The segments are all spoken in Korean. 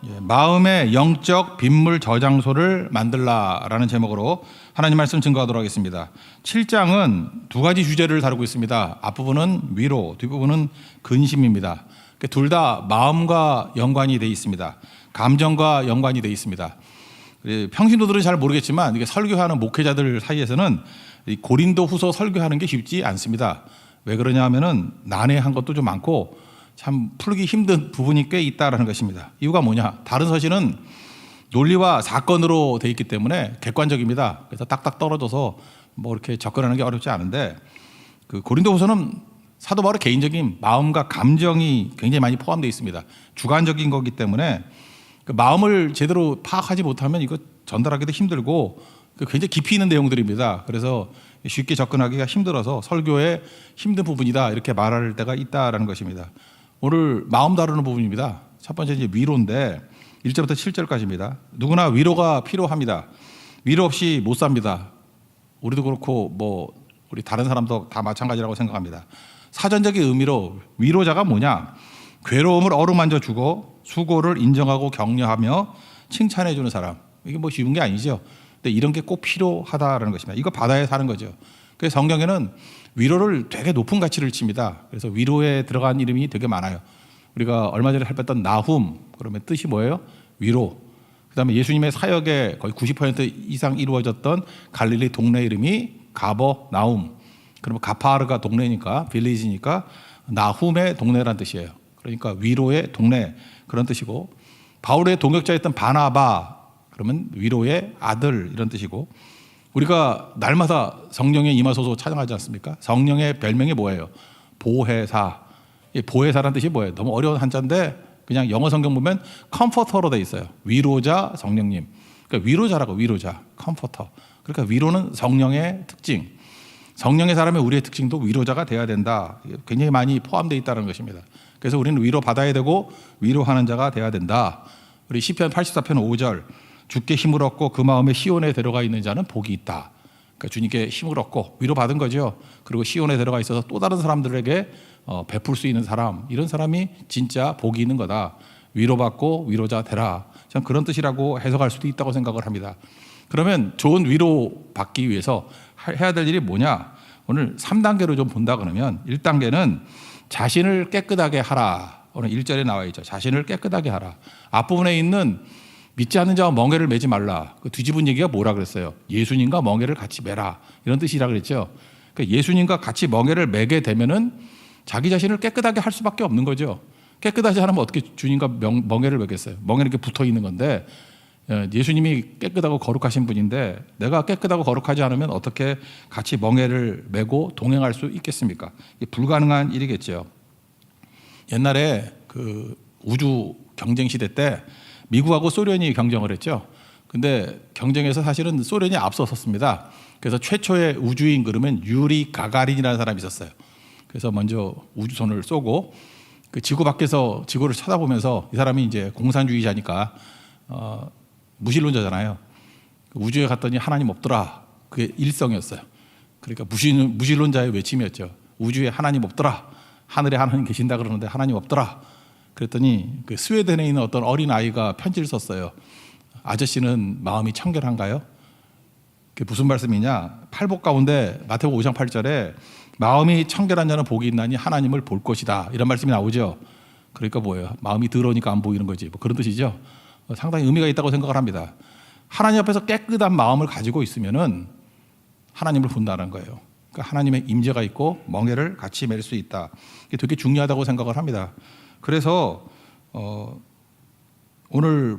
마음의 영적 빗물 저장소를 만들라라는 제목으로 하나님 말씀 증거하도록 하겠습니다. 7장은 두 가지 주제를 다루고 있습니다. 앞부분은 위로, 뒷부분은 근심입니다. 둘 다 마음과 연관이 되어 있습니다. 감정과 연관이 되어 있습니다. 평신도들은 잘 모르겠지만 이게 설교하는 목회자들 사이에서는 고린도 후서 설교하는 게 쉽지 않습니다. 왜 그러냐 하면은 난해한 것도 좀 많고 참 풀기 힘든 부분이 꽤 있다라는 것입니다. 이유가 뭐냐? 다른 서신은 논리와 사건으로 되어 있기 때문에 객관적입니다. 그래서 딱딱 떨어져서 뭐 이렇게 접근하는 게 어렵지 않은데 그 고린도후서는 사도 바울의 개인적인 마음과 감정이 굉장히 많이 포함되어 있습니다. 주관적인 거기 때문에 그 마음을 제대로 파악하지 못하면 이거 전달하기도 힘들고 굉장히 깊이 있는 내용들입니다. 그래서 쉽게 접근하기가 힘들어서 설교의 힘든 부분이다 이렇게 말할 때가 있다라는 것입니다. 오늘 마음 다루는 부분입니다. 첫 번째 이제 위로인데 1절부터 7절까지입니다. 누구나 위로가 필요합니다. 위로 없이 못 삽니다. 우리도 그렇고 뭐 우리 다른 사람도 다 마찬가지라고 생각합니다. 사전적인 의미로 위로자가 뭐냐? 괴로움을 어루만져 주고 수고를 인정하고 격려하며 칭찬해 주는 사람. 이게 뭐 쉬운 게 아니죠. 근데 이런 게 꼭 필요하다라는 것입니다. 이거 바다에 사는 거죠. 그래서 성경에는 위로를 되게 높은 가치를 칩니다. 그래서 위로에 들어간 이름이 되게 많아요. 우리가 얼마 전에 살폈던 나훔, 그러면 뜻이 뭐예요? 위로. 그다음에 예수님의 사역의 거의 90% 이상 이루어졌던 갈릴리 동네 이름이 가버나움. 그러면 가파르가 동네니까 빌리지니까 나훔의 동네란 뜻이에요. 그러니까 위로의 동네 그런 뜻이고, 바울의 동역자였던 바나바 그러면 위로의 아들 이런 뜻이고, 우리가 날마다 성령의 임하소서 찬양하지 않습니까? 성령의 별명이 뭐예요? 보혜사. 이 보혜사라는 뜻이 뭐예요? 너무 어려운 한자인데 그냥 영어 성경 보면 컴포터로 돼 있어요. 위로자 성령님. 그러니까 위로자라고, 위로자, 컴포터. 그러니까 위로는 성령의 특징. 성령의 사람의 우리의 특징도 위로자가 돼야 된다. 굉장히 많이 포함되어 있다는 것입니다. 그래서 우리는 위로 받아야 되고 위로하는 자가 돼야 된다. 우리 시편 84편 5절 주께 힘을 얻고 그 마음에 시온에 들어가 있는 자는 복이 있다. 그러니까 주님께 힘을 얻고 위로받은 거죠. 그리고 시온에 들어가 있어서 또 다른 사람들에게 베풀 수 있는 사람, 이런 사람이 진짜 복이 있는 거다. 위로받고 위로자 되라. 저는 그런 뜻이라고 해석할 수도 있다고 생각을 합니다. 그러면 좋은 위로 받기 위해서 해야 될 일이 뭐냐? 오늘 3단계로 좀 본다 그러면 1단계는 자신을 깨끗하게 하라. 오늘 1절에 나와 있죠. 자신을 깨끗하게 하라. 앞부분에 있는 믿지 않는 자와 멍에를 매지 말라. 그 뒤집은 얘기가 뭐라 그랬어요? 예수님과 멍에를 같이 매라. 이런 뜻이라 그랬죠. 그러니까 예수님과 같이 멍에를 매게 되면은 자기 자신을 깨끗하게 할 수밖에 없는 거죠. 깨끗하지 않으면 어떻게 주님과 멍에를 매겠어요? 멍에는 이렇게 붙어 있는 건데 예수님이 깨끗하고 거룩하신 분인데 내가 깨끗하고 거룩하지 않으면 어떻게 같이 멍에를 매고 동행할 수 있겠습니까? 이게 불가능한 일이겠죠. 옛날에 그 우주 경쟁 시대 때 미국하고 소련이 경쟁을 했죠. 근데 경쟁에서 사실은 소련이 앞서섰습니다. 그래서 최초의 우주인 그러면 유리 가가린이라는 사람이 있었어요. 그래서 먼저 우주선을 쏘고 그 지구 밖에서 지구를 쳐다보면서 이 사람이 이제 공산주의자니까 무신론자잖아요. 우주에 갔더니 하나님 없더라. 그게 일성이었어요. 그러니까 무신론자의 외침이었죠. 우주에 하나님 없더라. 하늘에 하나님 계신다 그러는데 하나님 없더라. 그랬더니 그 스웨덴에 있는 어떤 어린 아이가 편지를 썼어요. 아저씨는 마음이 청결한가요? 그게 무슨 말씀이냐? 팔복 가운데 마태복음 5장 8절에 마음이 청결한 자는 복이 있나니 하나님을 볼 것이다. 이런 말씀이 나오죠. 그러니까 뭐예요? 마음이 더러우니까 안 보이는 거지. 뭐 그런 뜻이죠. 상당히 의미가 있다고 생각을 합니다. 하나님 앞에서 깨끗한 마음을 가지고 있으면은 하나님을 본다는 거예요. 그러니까 하나님의 임재가 있고 멍에를 같이 맬 수 있다. 이게 되게 중요하다고 생각을 합니다. 그래서 오늘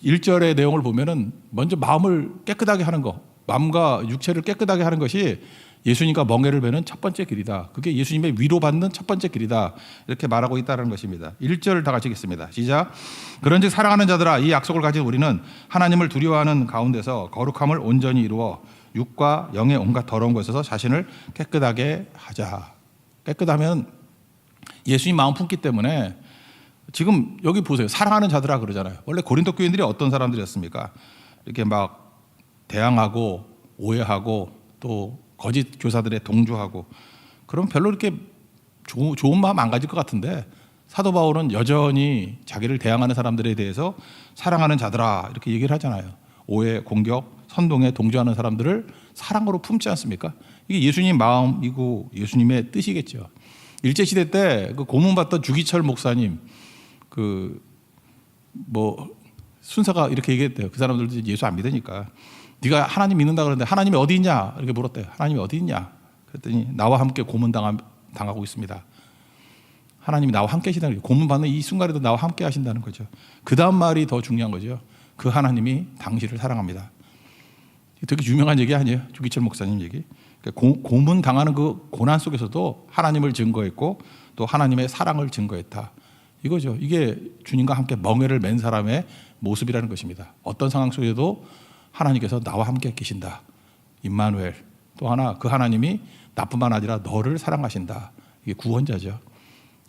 1절의 내용을 보면은 먼저 마음을 깨끗하게 하는 거, 마음과 육체를 깨끗하게 하는 것이 예수님과 멍에를 매는 첫 번째 길이다. 그게 예수님의 위로받는 첫 번째 길이다. 이렇게 말하고 있다는 것입니다. 1절 다 같이 읽겠습니다. 시작. 그런즉 사랑하는 자들아, 이 약속을 가진 우리는 하나님을 두려워하는 가운데서 거룩함을 온전히 이루어 육과 영의 온갖 더러운 것에서 자신을 깨끗하게 하자. 깨끗하면 예수님 마음 품기 때문에 지금 여기 보세요. 사랑하는 자들아 그러잖아요. 원래 고린도 교인들이 어떤 사람들이었습니까? 이렇게 막 대항하고 오해하고 또 거짓 교사들의 동조하고 그럼 별로 이렇게 좋은 마음 안 가질 것 같은데 사도 바울은 여전히 자기를 대항하는 사람들에 대해서 사랑하는 자들아 이렇게 얘기를 하잖아요. 오해, 공격, 선동에 동조하는 사람들을 사랑으로 품지 않습니까? 이게 예수님 마음이고 예수님의 뜻이겠죠. 일제시대 때 그 고문받던 주기철 목사님 순서가 이렇게 얘기했대요. 그 사람들도 예수 안 믿으니까. 네가 하나님 믿는다 그러는데 하나님이 어디 있냐 이렇게 물었대요. 하나님이 어디 있냐 그랬더니 나와 함께 고문당하고 있습니다. 하나님이 나와 함께 하신다는 거죠. 고문받는 이 순간에도 나와 함께 하신다는 거죠. 그 다음 말이 더 중요한 거죠. 그 하나님이 당신을 사랑합니다. 되게 유명한 얘기 아니에요? 주기철 목사님 얘기. 고문당하는 그 고난 속에서도 하나님을 증거했고 또 하나님의 사랑을 증거했다. 이거죠. 이게 주님과 함께 멍에를 맨 사람의 모습이라는 것입니다. 어떤 상황 속에도 하나님께서 나와 함께 계신다. 임마누엘. 또 하나 그 하나님이 나뿐만 아니라 너를 사랑하신다. 이게 구원자죠.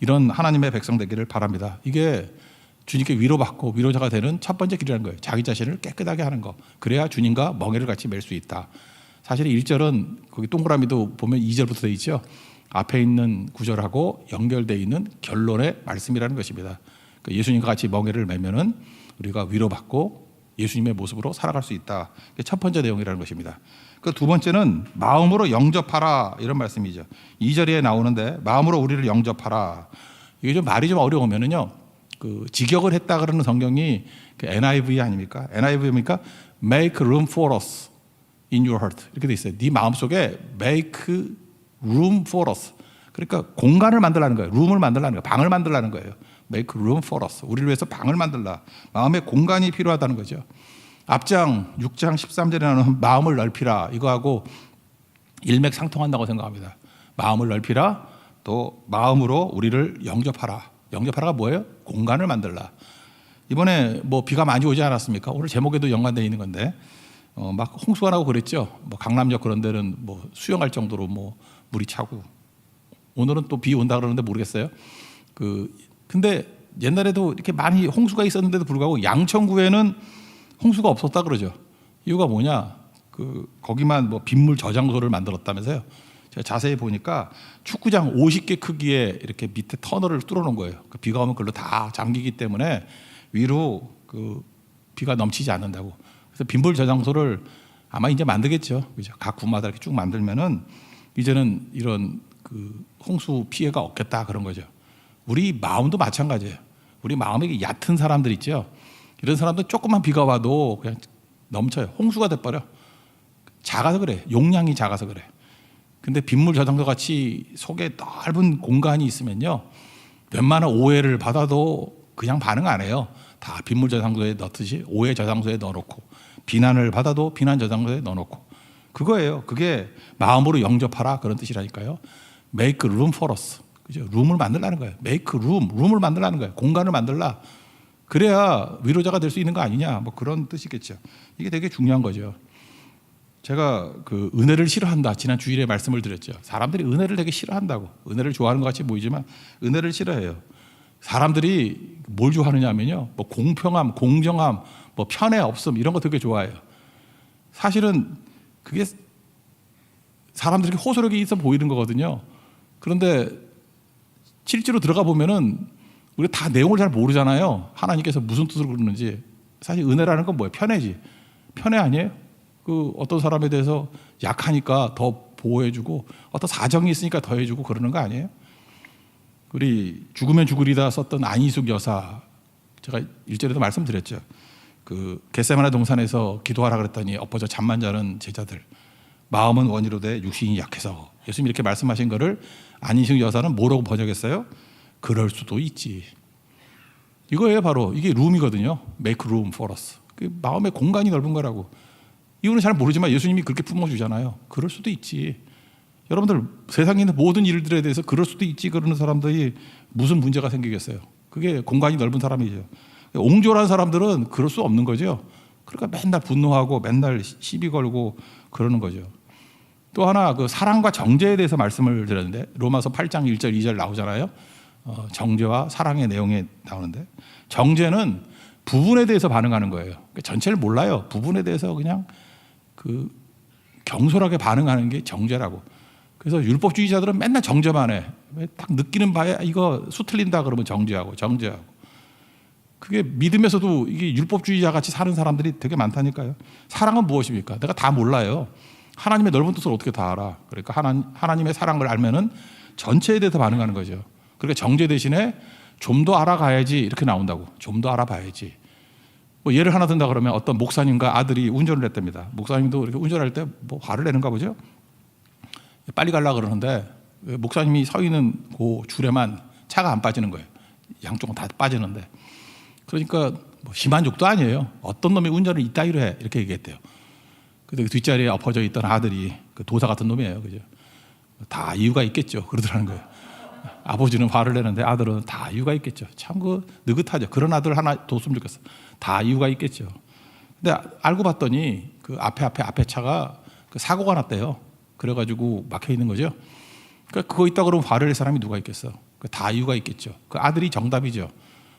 이런 하나님의 백성 되기를 바랍니다. 이게 주님께 위로받고 위로자가 되는 첫 번째 길이라는 거예요. 자기 자신을 깨끗하게 하는 거. 그래야 주님과 멍에를 같이 맬 수 있다. 사실 1절은 거기 동그라미도 보면 2절부터 되어 있죠. 앞에 있는 구절하고 연결되어 있는 결론의 말씀이라는 것입니다. 예수님과 같이 멍에를 매면은 우리가 위로받고 예수님의 모습으로 살아갈 수 있다. 첫 번째 내용이라는 것입니다. 그 두 번째는 마음으로 영접하라 이런 말씀이죠. 2절에 나오는데 마음으로 우리를 영접하라. 이게 좀 말이 좀 어려우면은요. 그 직역을 했다 그러는 성경이 그 NIV 아닙니까? NIV입니까? Make room for us in your heart 이렇게 돼 있어요. 네 마음속에 make room for us. 그러니까 공간을 만들라는 거예요. 룸을 만들라는 거예요. 방을 만들라는 거예요. Make room for us. 우리를 위해서 방을 만들라. 마음의 공간이 필요하다는 거죠. 앞장 6장 13절에 나오는 마음을 넓히라 이거하고 일맥상통한다고 생각합니다. 마음을 넓히라 또 마음으로 우리를 영접하라. 영접하라가 뭐예요? 공간을 만들라. 이번에 비가 많이 오지 않았습니까? 오늘 제목에도 연관되어 있는 건데 막 홍수가 나고 그랬죠. 강남역 그런 데는 수영할 정도로 물이 차고 오늘은 또 비 온다 그러는데 모르겠어요. 근데 옛날에도 이렇게 많이 홍수가 있었는데도 불구하고 양천구에는 홍수가 없었다 그러죠. 이유가 뭐냐? 거기만 빗물 저장소를 만들었다면서요. 제가 자세히 보니까 축구장 50개 크기에 이렇게 밑에 터널을 뚫어놓은 거예요. 비가 오면 그걸로 다 잠기기 때문에 위로 비가 넘치지 않는다고. 그래서 빗물 저장소를 아마 이제 만들겠죠. 그죠? 각 구마다 이렇게 쭉 만들면은 이제는 이런 홍수 피해가 없겠다 그런 거죠. 우리 마음도 마찬가지예요. 우리 마음에 얕은 사람들 있죠. 이런 사람들 조금만 비가 와도 그냥 넘쳐요. 홍수가 돼버려. 작아서 그래. 용량이 작아서 그래. 근데 빗물 저장소 같이 속에 넓은 공간이 있으면요. 웬만한 오해를 받아도 그냥 반응 안 해요. 다 빗물 저장소에 넣듯이 오해 저장소에 넣어놓고 비난을 받아도 비난 저장소에 넣어놓고 그거예요. 그게 마음으로 영접하라 그런 뜻이라니까요. Make room for us. 그죠? 룸을 만들라는 거예요. Make room. 룸을 만들라는 거예요. 공간을 만들라. 그래야 위로자가 될 수 있는 거 아니냐. 그런 뜻이겠죠. 이게 되게 중요한 거죠. 제가 은혜를 싫어한다. 지난 주일에 말씀을 드렸죠. 사람들이 은혜를 되게 싫어한다고. 은혜를 좋아하는 것 같이 보이지만 은혜를 싫어해요. 사람들이 뭘 좋아하느냐 하면요. 공평함, 공정함, 편애 없음 이런 거 되게 좋아해요. 사실은 그게 사람들에게 호소력이 있어 보이는 거거든요. 그런데 실제로 들어가 보면은 우리가 다 내용을 잘 모르잖아요. 하나님께서 무슨 뜻으로 그러는지. 사실 은혜라는 건 뭐예요? 편애지. 편애 아니에요? 어떤 사람에 대해서 약하니까 더 보호해주고 어떤 사정이 있으니까 더 해주고 그러는 거 아니에요? 우리 죽으면 죽으리다 썼던 안희숙 여사 제가 1절에도 말씀드렸죠. 겟세마네 동산에서 기도하라 그랬더니 엎어져 잠만 자는 제자들 마음은 원이로되 육신이 약해서 예수님이 이렇게 말씀하신 거를 안희숙 여사는 뭐라고 번역했어요? 그럴 수도 있지. 이거예요. 바로 이게 룸이거든요. Make room for us. 마음의 공간이 넓은 거라고. 이유는 잘 모르지만 예수님이 그렇게 품어주잖아요. 그럴 수도 있지. 여러분들 세상에 있는 모든 일들에 대해서 그럴 수도 있지 그러는 사람들이 무슨 문제가 생기겠어요. 그게 공간이 넓은 사람이죠. 옹졸한 사람들은 그럴 수 없는 거죠. 그러니까 맨날 분노하고 맨날 시비 걸고 그러는 거죠. 또 하나 사랑과 정죄에 대해서 말씀을 드렸는데 로마서 8장 1절 2절 나오잖아요. 정죄와 사랑의 내용에 나오는데 정죄는 부분에 대해서 반응하는 거예요. 전체를 몰라요. 부분에 대해서 그냥 경솔하게 반응하는 게 정죄라고. 그래서 율법주의자들은 맨날 정죄만 해. 왜 딱 느끼는 바에 이거 수틀린다 그러면 정죄하고. 그게 믿음에서도 이게 율법주의자 같이 사는 사람들이 되게 많다니까요. 사랑은 무엇입니까? 내가 다 몰라요. 하나님의 넓은 뜻을 어떻게 다 알아? 그러니까 하나님의 사랑을 알면은 전체에 대해서 반응하는 거죠. 그러니까 정죄 대신에 좀 더 알아가야지 이렇게 나온다고. 좀 더 알아봐야지. 뭐 예를 하나 든다 그러면 어떤 목사님과 아들이 운전을 했답니다. 목사님도 이렇게 운전할 때 뭐 화를 내는가 보죠. 빨리 가려고 그러는데 목사님이 서 있는 그 줄에만 차가 안 빠지는 거예요. 양쪽은 다 빠지는데. 그러니까 뭐 심한 욕도 아니에요. 어떤 놈이 운전을 이따위로 해 이렇게 얘기했대요. 근데 그 뒷자리에 엎어져 있던 아들이 그 도사 같은 놈이에요. 그죠? 다 이유가 있겠죠. 그러더라는 거예요. 아버지는 화를 내는데 아들은 다 이유가 있겠죠. 참 그 느긋하죠. 그런 아들 하나 뒀으면 좋겠어. 다 이유가 있겠죠. 근데 알고 봤더니 그 앞에 차가 그 사고가 났대요. 그래가지고 막혀 있는 거죠. 그러니까 그거 있다 그러면 화를 낼 사람이 누가 있겠어. 다 이유가 있겠죠. 그 아들이 정답이죠.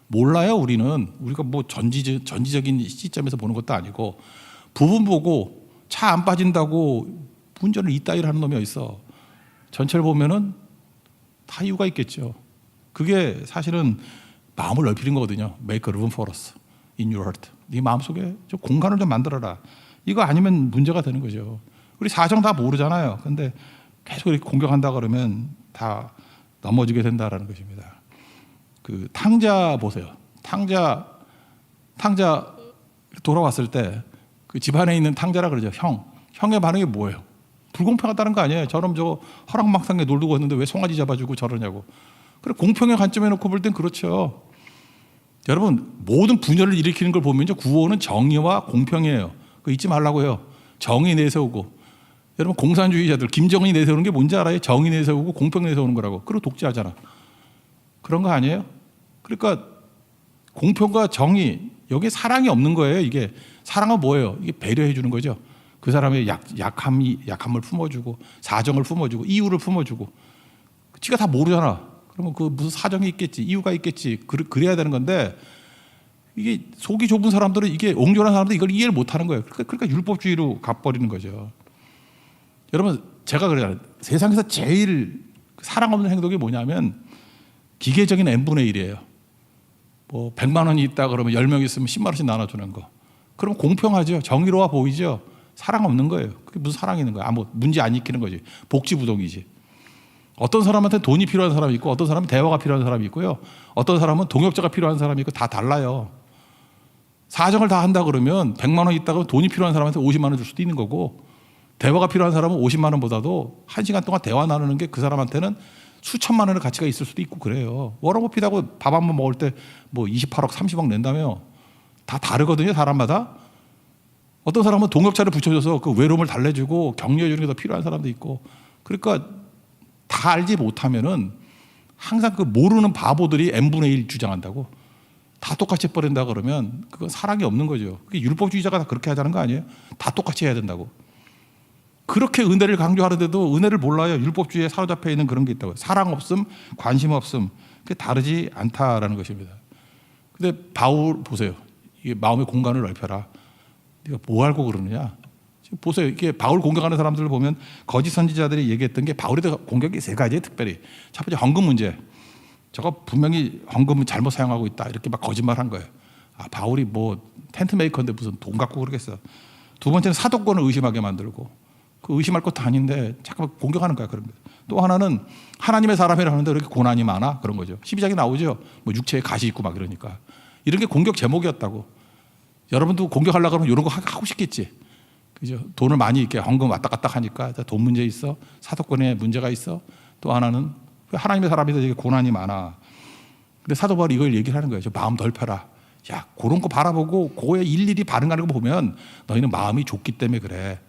몰라요. 우리가 뭐 전지적인 시점에서 보는 것도 아니고 부분 보고 차 안 빠진다고 운전을 이따위로 하는 놈이 어딨어. 전체를 보면은 다 이유가 있겠죠. 그게 사실은 마음을 넓히는 거거든요. Make room for us in your heart. 네 마음속에 좀 공간을 좀 만들어라. 이거 아니면 문제가 되는 거죠. 우리 사정 다 모르잖아요. 근데 계속 이렇게 공격한다 그러면 다 넘어지게 된다라는 것입니다. 그 탕자 보세요. 탕자 돌아왔을 때 그 집안에 있는 탕자라 그러죠. 형의 반응이 뭐예요? 불공평하다는 거 아니에요. 저럼 저 허락망상에 놀고 왔는데 왜 송아지 잡아주고 저러냐고. 그래 공평의 관점에 놓고 볼 땐 그렇죠. 여러분 모든 분열을 일으키는 걸 보면 구호는 정의와 공평이에요. 그거 잊지 말라고요. 정의 내세우고. 여러분 공산주의자들 김정은이 내세우는 게 뭔지 알아요? 정의 내세우고 공평 내세우는 거라고. 그리고 독재하잖아. 그런 거 아니에요? 그러니까 공평과 정의 여기에 사랑이 없는 거예요. 이게 사랑은 뭐예요? 이게 배려해 주는 거죠. 그 사람의 약함을 품어주고 사정을 품어주고 이유를 품어주고. 지가 다 모르잖아. 그러면 그 무슨 사정이 있겠지, 이유가 있겠지. 그래야 되는 건데 이게 속이 좁은 사람들은 이게 옹졸한 사람들은 이걸 이해를 못하는 거예요. 그러니까 율법주의로 가버리는 거죠. 여러분 제가 그래요. 세상에서 제일 사랑 없는 행동이 뭐냐면 기계적인 n분의 1이에요. 뭐 100만 원이 있다 그러면 10명 있으면 10만 원씩 나눠주는 거. 그럼 공평하죠. 정의로워 보이죠. 사랑 없는 거예요. 그게 무슨 사랑이 있는 거야. 뭐 문제 안 익히는 거지. 복지부동이지. 어떤 사람한테 돈이 필요한 사람이 있고 어떤 사람은 대화가 필요한 사람이 있고요. 어떤 사람은 동역자가 필요한 사람이 있고 다 달라요. 사정을 다 한다 그러면 100만 원 있다가 돈이 필요한 사람한테 50만 원 줄 수도 있는 거고 대화가 필요한 사람은 50만 원보다도 1시간 동안 대화 나누는 게 그 사람한테는 수천만 원의 가치가 있을 수도 있고 그래요. 워런 버핏하고 밥 한 번 먹을 때 뭐 28억, 30억 낸다며 다 다르거든요. 사람마다. 어떤 사람은 동역자를 붙여줘서 그 외로움을 달래주고 격려해주는 게 더 필요한 사람도 있고. 그러니까 다 알지 못하면은 항상 그 모르는 바보들이 n분의 1 주장한다고. 다 똑같이 버린다 그러면 그건 사랑이 없는 거죠. 그게 율법주의자가 다 그렇게 하자는 거 아니에요? 다 똑같이 해야 된다고. 그렇게 은혜를 강조하는데도 은혜를 몰라요. 율법주의에 사로잡혀 있는 그런 게 있다고. 사랑 없음, 관심 없음. 그게 다르지 않다라는 것입니다. 근데 바울 보세요. 이게 마음의 공간을 넓혀라. 네가 뭐 알고 그러느냐? 지금 보세요. 이게 바울 공격하는 사람들을 보면 거짓 선지자들이 얘기했던 게 바울에 대한 공격이 세 가지예요. 특별히 첫 번째 헌금 문제. 저거 분명히 헌금을 잘못 사용하고 있다. 이렇게 막 거짓말한 거예요. 아 바울이 뭐 텐트 메이커인데 무슨 돈 갖고 그러겠어. 두 번째는 사도권을 의심하게 만들고 그 의심할 것도 아닌데 잠깐 공격하는 거야. 그런 거. 또 하나는 하나님의 사람이라 하는데 그렇게 고난이 많아 그런 거죠. 12장에 나오죠. 뭐 육체에 가시 있고 막 이러니까 이런 게 공격 제목이었다고. 여러분도 공격하려고 하면 이런 거 하고 싶겠지. 그죠? 돈을 많이 이렇게 헌금 왔다 갔다 하니까 돈 문제 있어. 사도권에 문제가 있어. 또 하나는 하나님의 사람이다 되게 고난이 많아. 근데 사도 바울이 이걸 얘기를 하는 거예요. 저 마음 넓혀라. 야, 그런 거 바라보고 그거에 일일이 반응하는 거 보면 너희는 마음이 좁기 때문에 그래.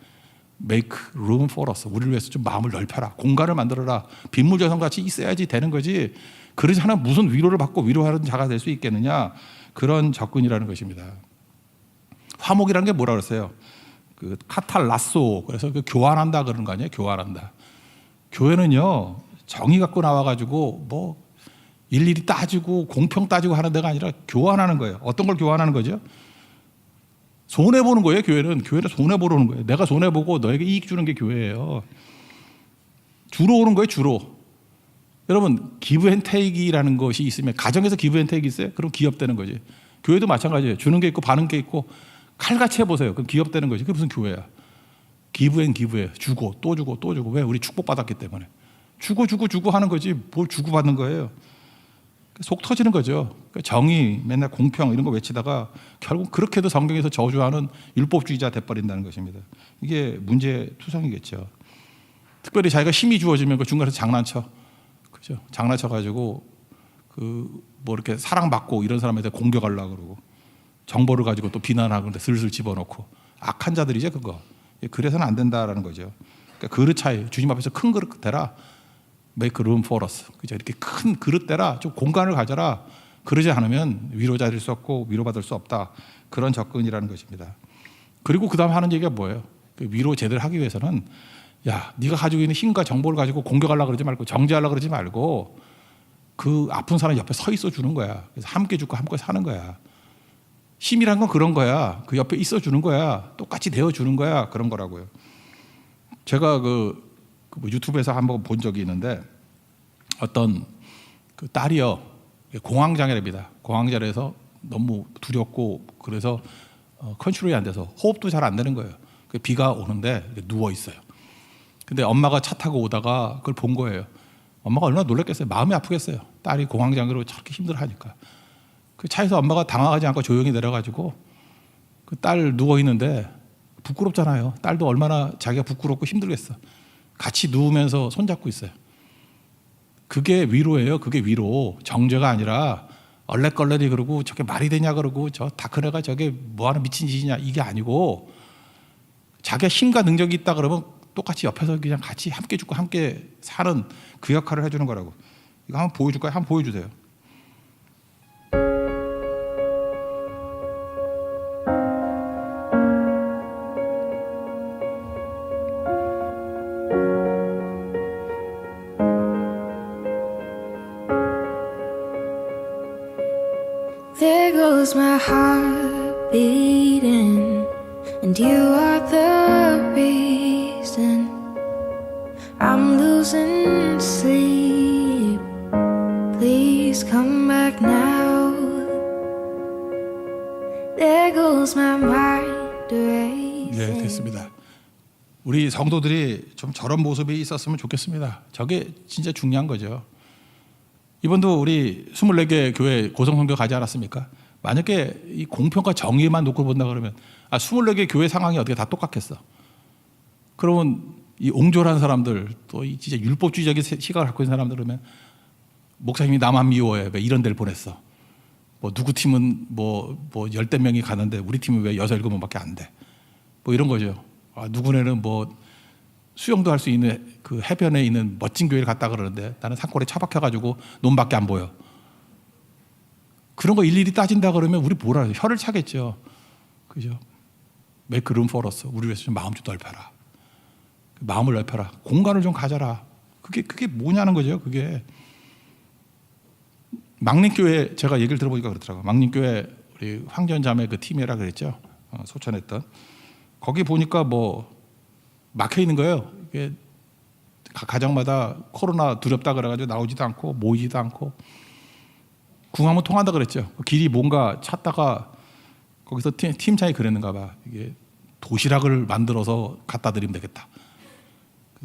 Make room for us. 우리를 위해서 좀 마음을 넓혀라. 공간을 만들어라. 빗물저성 같이 있어야지 되는 거지. 그러지 않으면 무슨 위로를 받고 위로하는 자가 될 수 있겠느냐. 그런 접근이라는 것입니다. 화목이라는 게 뭐라 그랬어요? 그 카탈라소. 그래서 그 교환한다 그러는 거 아니에요? 교환한다. 교회는요 정의 갖고 나와가지고 뭐 일일이 따지고 공평 따지고 하는 데가 아니라 교환하는 거예요. 어떤 걸 교환하는 거죠? 손해 보는 거예요. 교회는 손해 보는 거예요. 내가 손해 보고 너에게 이익 주는 게 교회예요. 주로 오는 거예요, 주로. 여러분, 기브 앤 테이크라는 것이 있으면, 가정에서 기브 앤 테이크 있어요? 그럼 기업되는 거지. 교회도 마찬가지예요. 주는 게 있고 받는 게 있고 칼같이 해보세요. 그럼 기업되는 거지. 그게 무슨 교회야. 기브 앤 기브예요. 주고 또 주고 또 주고. 왜? 우리 축복받았기 때문에. 주고 하는 거지 뭘 주고받는 거예요. 속 터지는 거죠. 정의, 맨날 공평 이런 거 외치다가 결국 그렇게도 성경에서 저주하는 율법주의자 돼버린다는 것입니다. 이게 문제투성이겠죠. 특별히 자기가 힘이 주어지면 그 중간에서 장난쳐. 그죠? 장난쳐가지고 뭐 이렇게 사랑받고 이런 사람한테 공격하려고 그러고 정보를 가지고 또 비난하고 근데 슬슬 집어넣고 악한 자들이죠, 그거. 그래서는 안 된다라는 거죠. 그러니까 그릇 차이, 주님 앞에서 큰 그릇 대라. Make room for us. 그죠? 이렇게 큰 그릇 대라. 좀 공간을 가져라. 그러지 않으면 위로자 될 수 없고 위로받을 수 없다. 그런 접근이라는 것입니다. 그리고 그 다음 하는 얘기가 뭐예요? 위로 제대로 하기 위해서는 야, 네가 가지고 있는 힘과 정보를 가지고 공격하려고 그러지 말고 정죄하려고 그러지 말고 그 아픈 사람 옆에 서 있어 주는 거야. 그래서 함께 죽고 함께 사는 거야. 힘이란 건 그런 거야. 그 옆에 있어 주는 거야. 똑같이 대어 주는 거야. 그런 거라고요. 제가 뭐 유튜브에서 한번 본 적이 있는데 어떤 그 딸이요, 공황장애랍니다. 공황장애라서 너무 두렵고 그래서 컨트롤이 안 돼서 호흡도 잘 안 되는 거예요. 비가 오는데 누워 있어요. 근데 엄마가 차 타고 오다가 그걸 본 거예요. 엄마가 얼마나 놀랐겠어요. 마음이 아프겠어요. 딸이 공황장애로 저렇게 힘들어하니까. 그 차에서 엄마가 당황하지 않고 조용히 내려가지고 그 딸 누워 있는데 부끄럽잖아요. 딸도 얼마나 자기가 부끄럽고 힘들겠어. 같이 누우면서 손잡고 있어요. 그게 위로예요. 그게 위로. 정죄가 아니라 얼레껄레리 그러고 저게 말이 되냐 그러고 저 다 큰 애가 저게 뭐하는 미친 짓이냐 이게 아니고 자기가 힘과 능력이 있다 그러면 똑같이 옆에서 그냥 같이 함께 죽고 함께 사는 그 역할을 해주는 거라고. 이거 한번 보여줄까요? 한번 보여주세요. There goes my heart beating, and you are the reason I'm losing sleep. Please come back now. There goes my mind racing. 네, 됐습니다. 우리 성도들이 좀 저런 모습이 있었으면 좋겠습니다. 저게 진짜 중요한 거죠. 이번도 우리 24개 교회 고성선교 가지 않았습니까? 만약에 이 공평과 정의만 놓고 본다 그러면 24개 교회 상황이 어떻게 다 똑같겠어? 그러면 이 옹졸한 사람들 또 이 진짜 율법주의적인 시각을 갖고 있는 사람들 그러면 목사님이 나만 미워해 왜 이런 데를 보냈어? 뭐 누구 팀은 뭐 열댓 명이 가는데 우리 팀은 왜 6, 7명밖에 안 돼? 뭐 이런 거죠. 누구네는 뭐 수영도 할 수 있는 그 해변에 있는 멋진 교회를 갔다 그러는데 나는 산골에 처박혀가지고 논밖에 안 보여. 그런 거 일일이 따진다 그러면 우리 뭐라 해요? 혀를 차겠죠. 그죠? Make room for us. 우리 위해서 좀 마음 좀 넓혀라. 마음을 넓혀라. 공간을 좀 가져라. 그게 뭐냐는 거죠. 그게 망림교회 제가 얘기를 들어보니까 그렇더라고요. 망림교회 우리 황전자매 그 팀이라 그랬죠. 소천했던 거기 보니까 뭐 막혀 있는 거예요. 이게 가정마다 코로나 두렵다 그래가지고 나오지도 않고 모이지도 않고 궁하면 통한다 그랬죠. 길이 뭔가 찾다가 거기서 팀장이 그랬는가 봐. 이게 도시락을 만들어서 갖다 드리면 되겠다.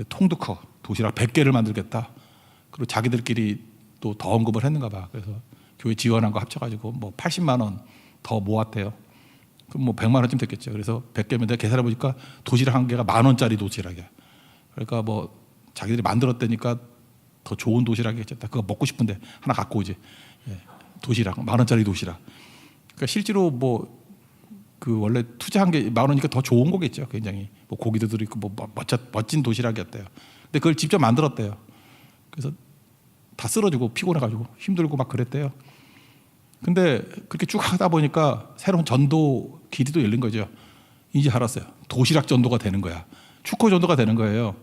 통도 커. 도시락 100개를 만들겠다. 그리고 자기들끼리 또 더 언급을 했는가 봐. 그래서 교회 지원한 거 합쳐가지고 뭐 80만 원 더 모았대요. 그럼 뭐 100만 원쯤 됐겠죠. 그래서 100개면 내가 계산해 보니까 도시락 한 개가 10,000원짜리 도시락이야. 그러니까 뭐 자기들이 만들었다니까 더 좋은 도시락이겠죠. 그거 먹고 싶은데 하나 갖고 오지. 도시락 10,000원짜리 도시락. 그러니까 실제로 뭐 그 원래 투자한 게 10,000원이니까 더 좋은 거겠죠. 굉장히 뭐 고기도 들어있고 뭐 멋진 도시락이었대요. 근데 그걸 직접 만들었대요. 그래서 다 쓰러지고 피곤해가지고 힘들고 막 그랬대요. 근데 그렇게 쭉 하다 보니까 새로운 전도 길이도 열린 거죠. 이제 알았어요. 도시락 전도가 되는 거야. 축구 전도가 되는 거예요.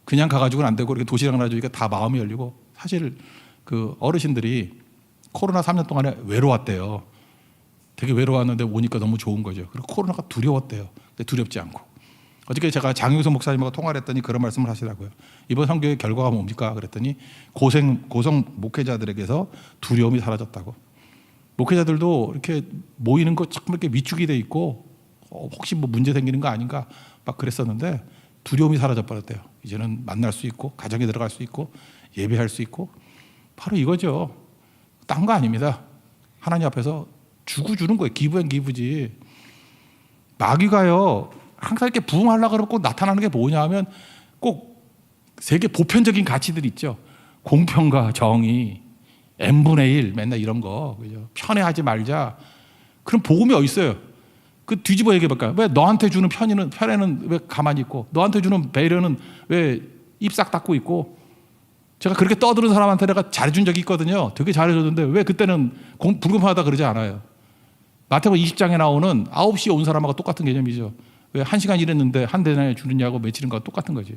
그냥 가가지고는 안 되고 이렇게 도시락을 놔주니까 다 마음이 열리고 사실 그 어르신들이 코로나 3년 동안에 외로웠대요. 되게 외로웠는데 오니까 너무 좋은 거죠. 그리고 코로나가 두려웠대요. 근데 두렵지 않고. 어저께 제가 장용석 목사님하고 통화를 했더니 그런 말씀을 하시더라고요. 이번 선교의 결과가 뭡니까? 그랬더니 고성 목회자들에게서 두려움이 사라졌다고. 목회자들도 이렇게 모이는 거 참 이렇게 위축이 돼 있고 혹시 뭐 문제 생기는 거 아닌가 막 그랬었는데 두려움이 사라져 버렸대요. 이제는 만날 수 있고 가정에 들어갈 수 있고 예배할 수 있고 바로 이거죠. 딴 거 아닙니다. 하나님 앞에서 주고 주는 거예요. 기부앤 기부지. 마귀가요 항상 이렇게 부흥하려고 그러고 꼭 나타나는 게 뭐냐 하면 꼭 세계 보편적인 가치들 있죠. 공평과 정의, n분의 1 맨날 이런 거 그죠? 편애하지 말자. 그럼 복음이 어디 있어요? 그 뒤집어 얘기해 볼까요? 왜 너한테 주는 편애는 왜 가만히 있고 너한테 주는 배려는 왜 입 싹 닫고 있고 제가 그렇게 떠드는 사람한테 내가 잘해준 적이 있거든요. 되게 잘해줬는데 왜 그때는 불공평하다 그러지 않아요. 마태복음 20장에 나오는 9시에 온 사람하고 똑같은 개념이죠. 왜 1시간 일했는데 한 대나에 주느냐고 맺히는 거 똑같은 거지.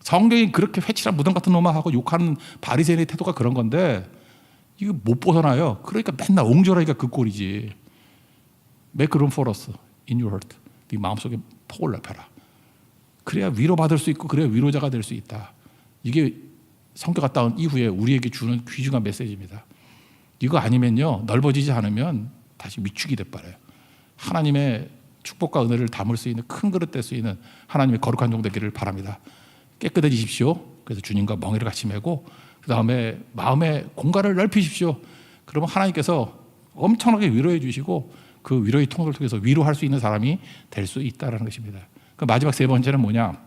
성경이 그렇게 회칠한 무덤 같은 놈하고 욕하는 바리새인의 태도가 그런 건데 이거 못 벗어나요. 그러니까 맨날 옹졸하기가 그 꼴이지. Make room for us in your heart. 네 마음속에 폭을 넓혀라. 그래야 위로받을 수 있고 그래야 위로자가 될 수 있다. 이게 성경 갔다 온 이후에 우리에게 주는 귀중한 메시지입니다. 이거 아니면요 넓어지지 않으면 다시 위축이 돼버려요. 하나님의 축복과 은혜를 담을 수 있는 큰 그릇 될 수 있는 하나님의 거룩한 종 되기를 바랍니다. 깨끗해지십시오. 그래서 주님과 멍에를 같이 메고 그 다음에 마음의 공간을 넓히십시오. 그러면 하나님께서 엄청나게 위로해 주시고 그 위로의 통로를 통해서 위로할 수 있는 사람이 될 수 있다는 것입니다. 그 마지막 세 번째는 뭐냐?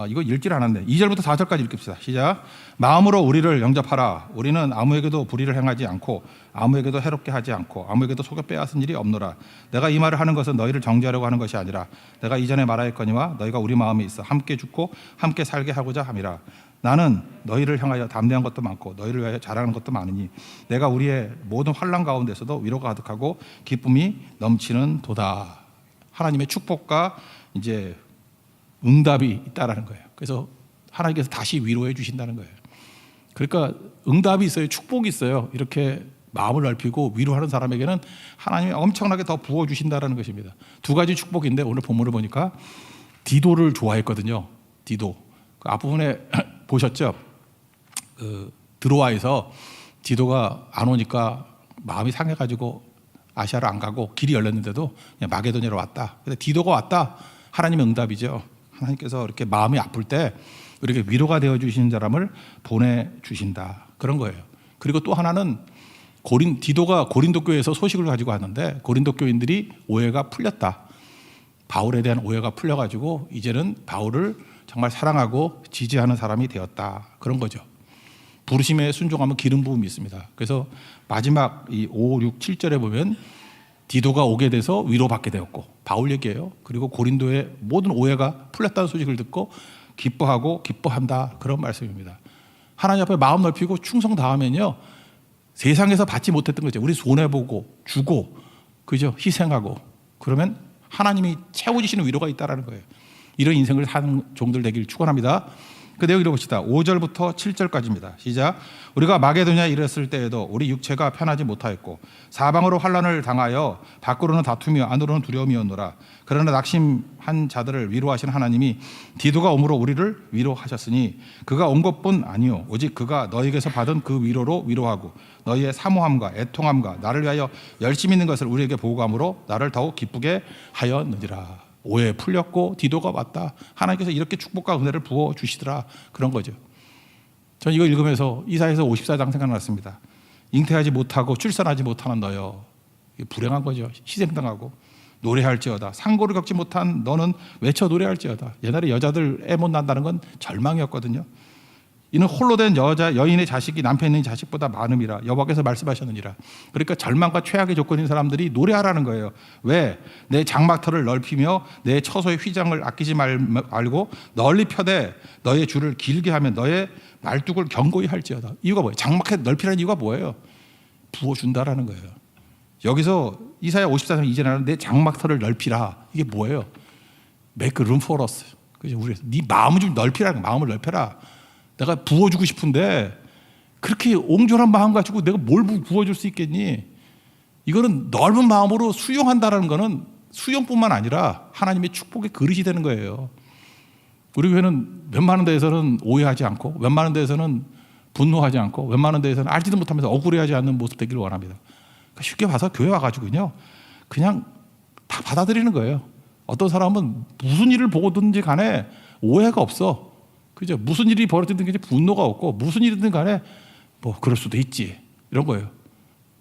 이거 읽질 않았네. 2절부터 4절까지 읽읍시다. 시작. 마음으로 우리를 영접하라. 우리는 아무에게도 불의를 행하지 않고 아무에게도 해롭게 하지 않고 아무에게도 속여 빼앗은 일이 없노라. 내가 이 말을 하는 것은 너희를 정죄하려고 하는 것이 아니라 내가 이전에 말하였거니와 너희가 우리 마음에 있어 함께 죽고 함께 살게 하고자 함이라. 나는 너희를 향하여 담대한 것도 많고 너희를 위하여 자랑하는 것도 많으니 내가 우리의 모든 환난 가운데서도 위로가 가득하고 기쁨이 넘치는 도다. 하나님의 축복과 이제 응답이 있다라는 거예요. 그래서 하나님께서 다시 위로해 주신다는 거예요. 그러니까 응답이 있어요. 축복이 있어요. 이렇게 마음을 넓히고 위로하는 사람에게는 하나님이 엄청나게 더 부어주신다는 것입니다. 두 가지 축복인데 오늘 본문을 보니까 디도를 좋아했거든요. 디도. 그 앞부분에 보셨죠? 드로아에서 디도가 안 오니까 마음이 상해가지고 아시아를 안 가고 길이 열렸는데도 그냥 마게도냐로 왔다. 근데 디도가 왔다. 하나님의 응답이죠. 하나님께서 이렇게 마음이 아플 때 이렇게 위로가 되어 주시는 사람을 보내주신다. 그런 거예요. 그리고 또 하나는 디도가 고린도 교회에서 소식을 가지고 왔는데 고린도 교인들이 오해가 풀렸다. 바울에 대한 오해가 풀려가지고 이제는 바울을 정말 사랑하고 지지하는 사람이 되었다. 그런 거죠. 부르심에 순종하면 기름 부음이 있습니다. 그래서 마지막 이 5, 6, 7절에 보면 디도가 오게 돼서 위로받게 되었고 바울 얘기예요. 그리고 고린도의 모든 오해가 풀렸다는 소식을 듣고 기뻐하고 기뻐한다. 그런 말씀입니다. 하나님 앞에 마음 넓히고 충성 다하면요 세상에서 받지 못했던 거죠. 우리 손해보고 주고 그죠? 희생하고 그러면 하나님이 채워주시는 위로가 있다는 거예요. 이런 인생을 사는 종들 되길 축원합니다. 그 내용 읽어봅시다. 5절부터 7절까지입니다. 시작. 우리가 마게도냐에 이르렀을 때에도 우리 육체가 편하지 못하였고 사방으로 환난을 당하여 밖으로는 다툼이요 안으로는 두려움이었노라. 그러나 낙심한 자들을 위로하신 하나님이 디도가 오므로 우리를 위로하셨으니 그가 온 것뿐 아니요 오직 그가 너희에게서 받은 그 위로로 위로하고 너희의 사모함과 애통함과 나를 위하여 열심히 있는 것을 우리에게 보고함으로 나를 더욱 기쁘게 하였느니라. 오해 풀렸고 디도가 왔다. 하나님께서 이렇게 축복과 은혜를 부어주시더라. 그런 거죠. 전 이거 읽으면서 이사야서 54장 생각났습니다. 잉태하지 못하고 출산하지 못하는 너여. 불행한 거죠. 희생당하고 노래할지어다. 상고를 겪지 못한 너는 외쳐 노래할지어다. 옛날에 여자들 애 못 난다는 건 절망이었거든요. 이는 홀로 된 여인의 자식이 남편 있는 자식보다 많음이라 여호와께서 말씀하셨느니라. 그러니까 절망과 최악의 조건인 사람들이 노래하라는 거예요. 왜? 내 장막터를 넓히며 내 처소의 휘장을 아끼지 말고 널리 펴되 너의 줄을 길게 하며 너의 말뚝을 견고히 할지어다. 이유가 뭐예요? 장막에 넓히라는 이유가 뭐예요? 부어준다라는 거예요. 여기서 이사야 54장 이제 나는 내 장막터를 넓히라. 이게 뭐예요? Make room for us. 그죠? 우리 네 마음을 좀 넓히라는 거예요. 마음을 넓혀라. 내가 부어주고 싶은데 그렇게 옹졸한 마음 가지고 내가 뭘 부어줄 수 있겠니? 이거는 넓은 마음으로 수용한다는 거는 수용뿐만 아니라 하나님의 축복의 그릇이 되는 거예요. 우리 교회는 웬만한 데에서는 오해하지 않고, 웬만한 데에서는 분노하지 않고, 웬만한 데에서는 알지도 못하면서 억울해하지 않는 모습 되기를 원합니다. 그러니까 쉽게 봐서 교회 와가지고요, 그냥 다 받아들이는 거예요. 어떤 사람은 무슨 일을 보고든지 간에 오해가 없어. 그죠? 무슨 일이 벌어지든 간에 분노가 없고, 무슨 일이든 간에 뭐 그럴 수도 있지, 이런 거예요.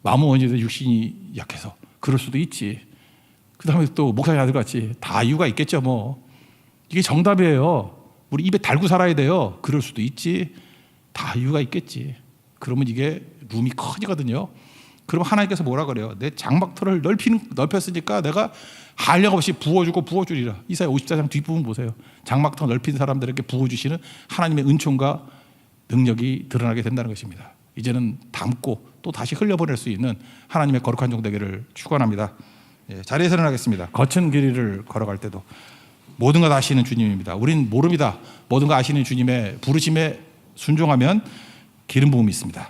마음은 원인데 육신이 약해서 그럴 수도 있지. 그 다음에 또 목사님 아들같이 다 이유가 있겠죠. 뭐 이게 정답이에요. 우리 입에 달고 살아야 돼요. 그럴 수도 있지, 다 이유가 있겠지. 그러면 이게 룸이 커지거든요. 그럼 하나님께서 뭐라 그래요? 내 장막터를 넓혔으니까 내가 한량 없이 부어주리라. 이사야 54장 뒷부분 보세요. 장막터 넓힌 사람들에게 부어주시는 하나님의 은총과 능력이 드러나게 된다는 것입니다. 이제는 담고 또 다시 흘려보낼 수 있는 하나님의 거룩한 종 되기를 축원합니다. 예, 자리에서 일어나겠습니다. 거친 길을 걸어갈 때도 모든 것 아시는 주님입니다. 우린 모릅니다. 모든 것 아시는 주님의 부르심에 순종하면 기름 부음이 있습니다.